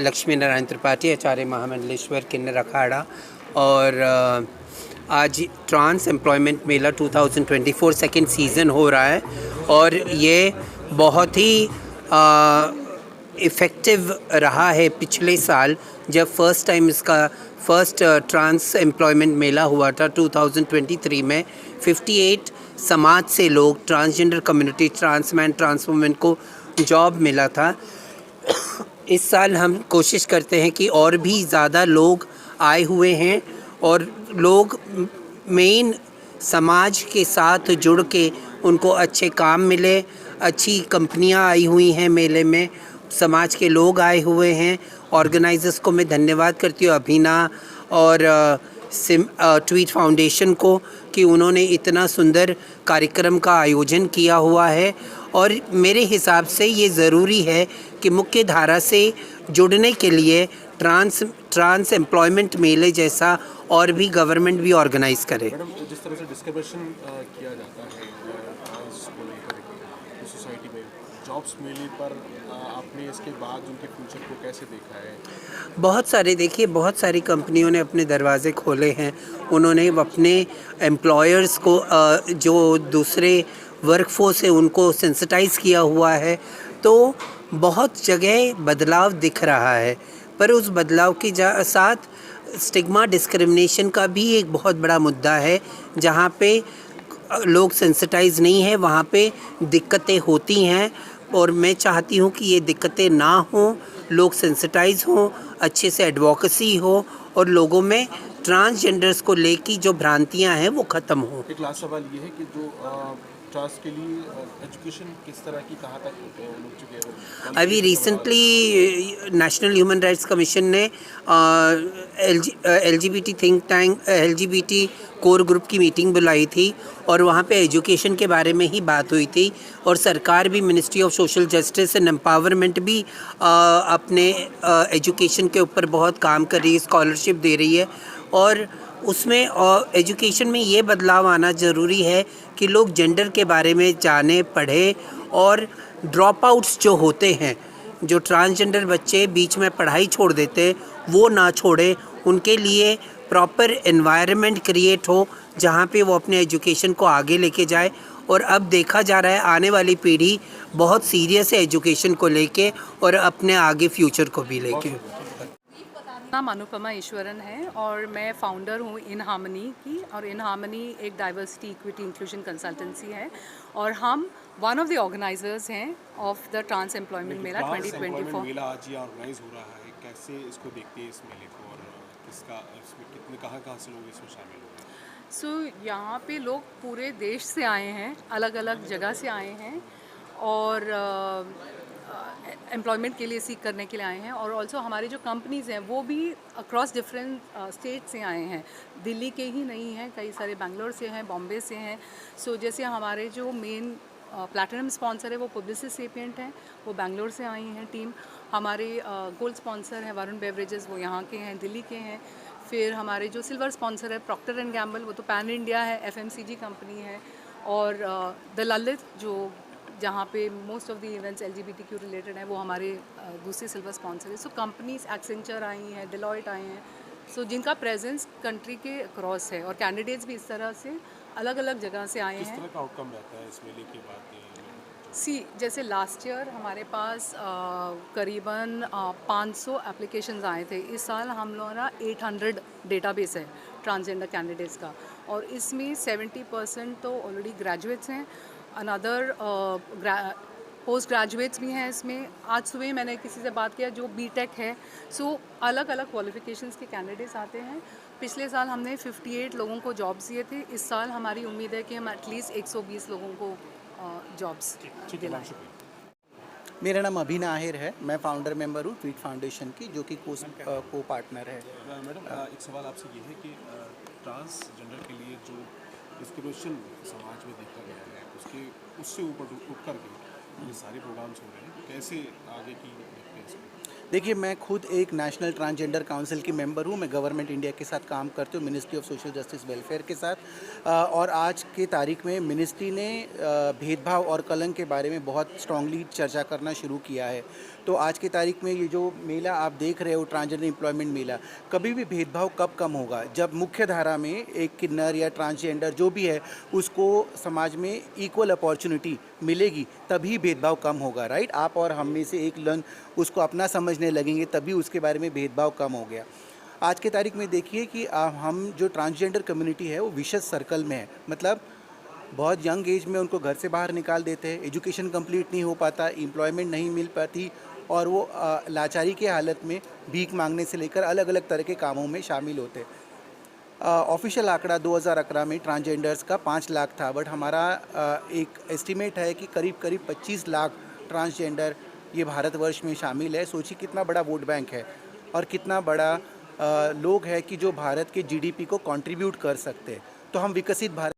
लक्ष्मी नारायण त्रिपाठी, आचार्य महामंडलेश्वर किन्नर अखाड़ा। और आज trans employment मेला 2024 second season हो रहा है और ये बहुत ही इफ़ेक्टिव रहा है। पिछले साल जब फर्स्ट ट्रांस एम्प्लॉयमेंट मेला हुआ था 2023 में, 58 समाज से लोग, ट्रांसजेंडर कम्युनिटी, ट्रांसमैन, ट्रांसवुमेन को जॉब मिला था। इस साल हम कोशिश करते हैं कि और भी ज़्यादा लोग आए हुए हैं और लोग मेन समाज के साथ जुड़ के उनको अच्छे काम मिले। अच्छी कंपनियां आई हुई हैं मेले में, समाज के लोग आए हुए हैं। ऑर्गेनाइजर्स को मैं धन्यवाद करती हूँ, अभिना और ट्वीट फाउंडेशन को, कि उन्होंने इतना सुंदर कार्यक्रम का आयोजन किया हुआ है। और मेरे हिसाब से ये ज़रूरी है कि मुख्य धारा से जुड़ने के लिए ट्रांस एम्प्लॉयमेंट मेले जैसा और भी गवर्नमेंट भी ऑर्गेनाइज करे। मैडम, जिस तरह से डिस्क्रिमिनेशन किया जाता है ट्रांस को लेकर के सोसाइटी में, जॉब्स मिलने पर आपने इसके बाद उनके फ्यूचर को कैसे देखा है? बहुत सारी कंपनियों ने अपने दरवाज़े खोले हैं। उन्होंने अपने एम्प्लॉयर्स को जो दूसरे वर्कफोर्स है उनको सेंसिटाइज़ किया हुआ है। तो बहुत जगह बदलाव दिख रहा है, पर उस बदलाव के साथ स्टिग्मा डिस्क्रिमिनेशन का भी एक बहुत बड़ा मुद्दा है। जहाँ पे लोग सेंसिटाइज नहीं है वहाँ पे दिक्कतें होती हैं, और मैं चाहती हूँ कि ये दिक्कतें ना हों, लोग सेंसिटाइज हों, अच्छे से एडवोकेसी हो और लोगों में ट्रांसजेंडर्स को लेकर जो भ्रांतियाँ हैं वो ख़त्म हों। एक लास्ट सवाल ये है कि जो ट्रांस के लिए एजुकेशन किस तरह की कहाँ तक लोग चुके हैं? अभी recently national human rights commission ने LGBT think tank, LGBT core group की मीटिंग बुलाई थी और वहाँ पे एजुकेशन के बारे में ही बात हुई थी। और सरकार भी, ministry of social justice and empowerment भी अपने एजुकेशन के ऊपर बहुत काम कर रही है, स्कॉलरशिप दे रही है। और उसमें एजुकेशन में ये बदलाव आना ज़रूरी है कि लोग जेंडर के बारे में जाने, पढ़ें, और ड्रॉप आउट्स जो होते हैं, जो ट्रांसजेंडर बच्चे बीच में पढ़ाई छोड़ देते हैं, वो ना छोड़ें। उनके लिए प्रॉपर एनवायरनमेंट क्रिएट हो जहाँ पे वो अपने एजुकेशन को आगे लेके जाए। और अब देखा जा रहा है आने वाली पीढ़ी बहुत सीरियस है एजुकेशन को लेके और अपने आगे फ्यूचर को भी लेके। नाम अनुपमा ईश्वरन है और मैं फाउंडर हूँ इन हार्मनी की। और इन हार्मनी एक डाइवर्सिटी, इक्विटी, इंक्लूजन कंसल्टेंसी है और हम वन ऑफ द ऑर्गेनाइजर्स हैं ऑफ द ट्रांस एम्प्लॉयमेंट मेला 2024। मेला आज ये ऑर्गेनाइज हो रहा है, कैसे इसको देखते हैं इस मेले को, और किसका इसमें कितने कहाँ से लोग इसमें शामिल हुए हैं? सो यहाँ पे लोग पूरे देश से आए हैं, अलग अलग जगह से आए हैं और एम्प्लॉयमेंट के लिए सीख करने के लिए आए हैं। और ऑल्सो हमारी जो कंपनीज़ हैं वो भी अक्रॉस डिफरेंट स्टेट से आए हैं, दिल्ली के ही नहीं हैं, कई सारे बेंगलोर से हैं, बॉम्बे से हैं। सो जैसे हमारे जो मेन प्लैटिनम स्पॉन्सर है वो पब्लिसिस्ट सेपिएंट हैं, वो बेंगलोर से आई हैं टीम। हमारे गोल्ड स्पॉन्सर हैं वरुण बेवरेजेस, वो यहाँ के हैं, दिल्ली के हैं। फिर हमारे जो सिल्वर स्पॉन्सर है प्रॉक्टर एंड गैम्बल, वो तो पैन इंडिया है, FMCG कंपनी है। और द ललित, जो जहाँ पे most of the events LGBTQ related हैं, वो हमारे दूसरे सिल्वर स्पॉन्सर है। सो कंपनीज एक्सेंचर आई हैं, डिलॉयट आई हैं, सो जिनका प्रेजेंस कंट्री के अक्रॉस है। और कैंडिडेट्स भी इस तरह से अलग अलग जगह से आए हैं। किस तरह का आउटकम रहता है इस मेले के बाद? जैसे लास्ट ईयर हमारे पास करीबन 500 एप्लीकेशंस आए थे। इस साल हम लोगों का 800 डेटाबेस है ट्रांसजेंडर कैंडिडेट्स का, और इसमें 70% तो ऑलरेडी ग्रेजुएट्स हैं, अनदर पोस्ट ग्रेजुएट्स भी हैं इसमें। आज सुबह मैंने किसी से बात किया जो BTech है। सो अलग अलग क्वालिफिकेशंस के कैंडिडेट्स आते हैं। पिछले साल हमने 58 लोगों को जॉब्स दिए थे। इस साल हमारी उम्मीद है कि हम एटलीस्ट 120 लोगों को जॉब्स दिलाएं। मेरा नाम अभिना आहेर है, मैं फाउंडर मेंबर हूँ ट्वीट फाउंडेशन की, जो कि को पार्टनर है। मैडम, एक सवाल आपसे ये है कि ट्रांसजेंडर के लिए जो डिस्क्रिमिनेशन समाज में देखा गया है उससे ऊपर उठ कर के ये सारे प्रोग्राम्स हो रहे हैं, कैसे आगे की देखते हैं इसको? देखिए, मैं खुद एक नेशनल ट्रांसजेंडर काउंसिल की मेंबर हूँ। मैं गवर्नमेंट इंडिया के साथ काम करती हूँ, ministry of social justice welfare के साथ। और आज की तारीख में मिनिस्ट्री ने भेदभाव और कलंक के बारे में बहुत स्ट्रांगली चर्चा करना शुरू किया है। तो आज की तारीख में ये जो मेला आप देख रहे हो, ट्रांसजेंडर एम्प्लॉयमेंट मेला, कभी भी भेदभाव कब कम होगा? जब मुख्य धारा में एक किन्नर या ट्रांसजेंडर जो भी है, उसको समाज में इक्वल अपॉर्चुनिटी मिलेगी, तभी भेदभाव कम होगा, राइट? आप और हम में से एक लन उसको अपना समझने लगेंगे, तभी उसके बारे में भेदभाव कम हो गया। आज की तारीख में देखिए कि हम जो ट्रांसजेंडर कम्युनिटी है वो विशेष सर्कल में है। मतलब बहुत यंग एज में उनको घर से बाहर निकाल देते हैं, एजुकेशन कंप्लीट नहीं हो पाता, एम्प्लॉयमेंट नहीं मिल पाती, और वो लाचारी की हालत में भीख मांगने से लेकर अलग अलग तरह के कामों में शामिल होते हैं। ऑफिशियल आंकड़ा 2011 में ट्रांसजेंडर्स का 5 लाख था, बट हमारा एक एस्टीमेट है कि करीब करीब 25 लाख ट्रांसजेंडर ये भारतवर्ष में शामिल है। सोचिए कितना बड़ा वोट बैंक है और कितना बड़ा लोग है कि जो भारत के जीडीपी को कंट्रीब्यूट कर सकते हैं। तो हम विकसित भारत